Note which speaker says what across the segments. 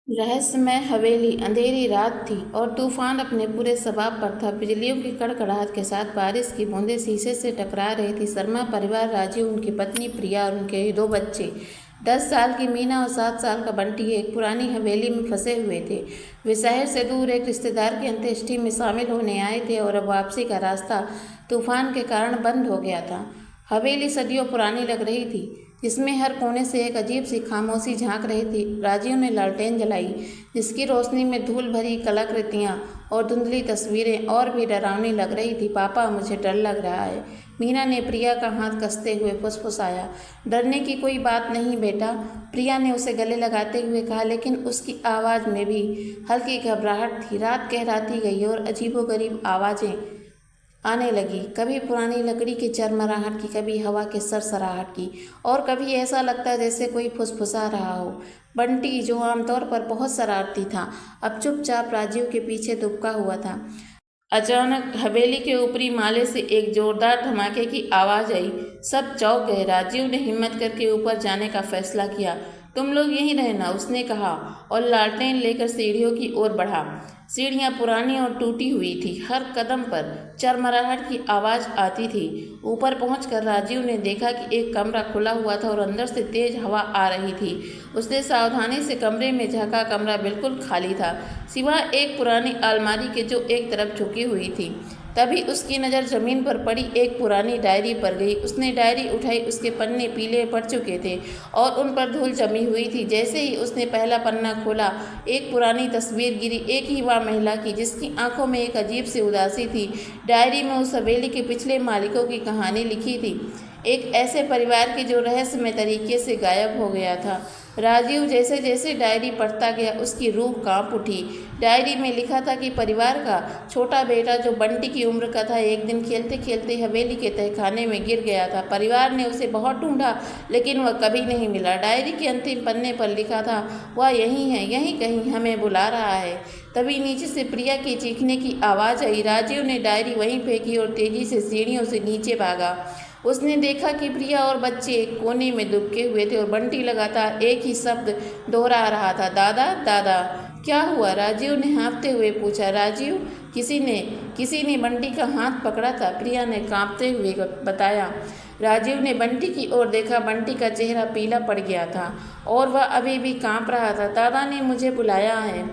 Speaker 1: रहस्यमय हवेली। अंधेरी रात थी और तूफान अपने पूरे शबाब पर था। बिजलियों की कड़कड़ाहट के साथ बारिश की बूंदें शीशे से टकरा रही थी। शर्मा परिवार, राजीव, उनकी पत्नी प्रिया और उनके 2 बच्चे, 10 साल की मीना और 7 साल का बंटी, एक पुरानी हवेली में फंसे हुए थे। वे शहर से दूर एक रिश्तेदार की अंत्येष्टि में शामिल होने आए थे और अब वापसी का रास्ता तूफान के कारण बंद हो गया था। हवेली सदियों पुरानी लग रही थी, जिसमें हर कोने से एक अजीब सी खामोशी झांक रही थी। राजीव ने लालटेन जलाई, जिसकी रोशनी में धूल भरी कलाकृतियाँ और धुंधली तस्वीरें और भी डरावनी लग रही थी। पापा, मुझे डर लग रहा है, मीना ने प्रिया का हाथ कसते हुए फुसफुसाया। डरने की कोई बात नहीं बेटा, प्रिया ने उसे गले लगाते हुए कहा, लेकिन उसकी आवाज़ में भी हल्की घबराहट थी। रात गहराती गई और अजीबोगरीब आवाज़ें आने लगी, कभी पुरानी लकड़ी की चरमराहट की, कभी हवा के सरसराहट की, और कभी ऐसा लगता जैसे कोई फुसफुसा रहा हो। बंटी, जो आमतौर पर बहुत शरारती था, अब चुपचाप राजीव के पीछे दुबका हुआ था। अचानक हवेली के ऊपरी माले से एक जोरदार धमाके की आवाज़ आई। सब चौंक गए। राजीव ने हिम्मत करके ऊपर जाने का फैसला किया। तुम लोग यहीं रहना, उसने कहा और लालटेन लेकर सीढ़ियों की ओर बढ़ा। सीढ़ियाँ पुरानी और टूटी हुई थी, हर कदम पर चरमराहट की आवाज़ आती थी। ऊपर पहुंचकर राजीव ने देखा कि एक कमरा खुला हुआ था और अंदर से तेज हवा आ रही थी। उसने सावधानी से कमरे में झांका। कमरा बिल्कुल खाली था, सिवाय एक पुरानी अलमारी के जो एक तरफ झुकी हुई थी। तभी उसकी नज़र ज़मीन पर पड़ी एक पुरानी डायरी पर गई। उसने डायरी उठाई। उसके पन्ने पीले पड़ चुके थे और उन पर धूल जमी हुई थी। जैसे ही उसने पहला पन्ना खोला, एक पुरानी तस्वीर गिरी, एक युवा महिला की, जिसकी आंखों में एक अजीब सी उदासी थी। डायरी में उस हवेली के पिछले मालिकों की कहानी लिखी थी, एक ऐसे परिवार की जो रहस्यमय तरीके से गायब हो गया था। राजीव जैसे जैसे डायरी पढ़ता गया, उसकी रूह कांप उठी। डायरी में लिखा था कि परिवार का छोटा बेटा, जो बंटी की उम्र का था, एक दिन खेलते खेलते हवेली के तहखाने में गिर गया था। परिवार ने उसे बहुत ढूंढा, लेकिन वह कभी नहीं मिला। डायरी के अंतिम पन्ने पर लिखा था, वह यहीं है, यहीं कहीं हमें बुला रहा है। तभी नीचे से प्रिया की चीखने की आवाज़ आई। राजीव ने डायरी वहीं फेंकी और तेजी से सीढ़ियों से नीचे भागा। उसने देखा कि प्रिया और बच्चे एक कोने में दुबके हुए थे और बंटी लगातार एक ही शब्द दोहरा रहा था, दादा दादा। क्या हुआ? राजीव ने हाँफते हुए पूछा। राजीव, किसी ने बंटी का हाथ पकड़ा था, प्रिया ने कांपते हुए बताया। राजीव ने बंटी की ओर देखा। बंटी का चेहरा पीला पड़ गया था और वह अभी भी कांप रहा था। दादा ने मुझे बुलाया है,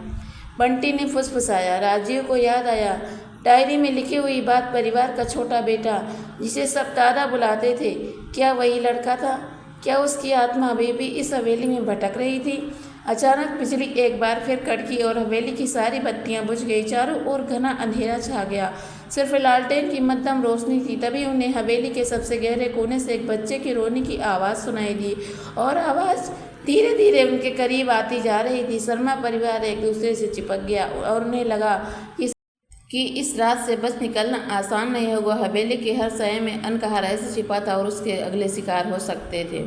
Speaker 1: बंटी ने फुसफुसाया। राजीव को याद आया, डायरी में लिखी हुई बात, परिवार का छोटा बेटा जिसे सब दादा बुलाते थे, क्या वही लड़का था? क्या उसकी आत्मा अभी भी इस हवेली में भटक रही थी? अचानक बिजली एक बार फिर कड़की और हवेली की सारी बत्तियां बुझ गई। चारों ओर घना अंधेरा छा गया, सिर्फ लालटेन की मध्यम रोशनी थी। तभी उन्हें हवेली के सबसे गहरे कोने से एक बच्चे की रोने की आवाज़ सुनाई दी और आवाज़ धीरे धीरे उनके करीब आती जा रही थी। शर्मा परिवार एक दूसरे से चिपक गया और उन्हें लगा कि इस रात से बच निकलना आसान नहीं होगा। हवेली के हर शय में अनकहा रहस्य छिपा था और उसके अगले शिकार हो सकते थे।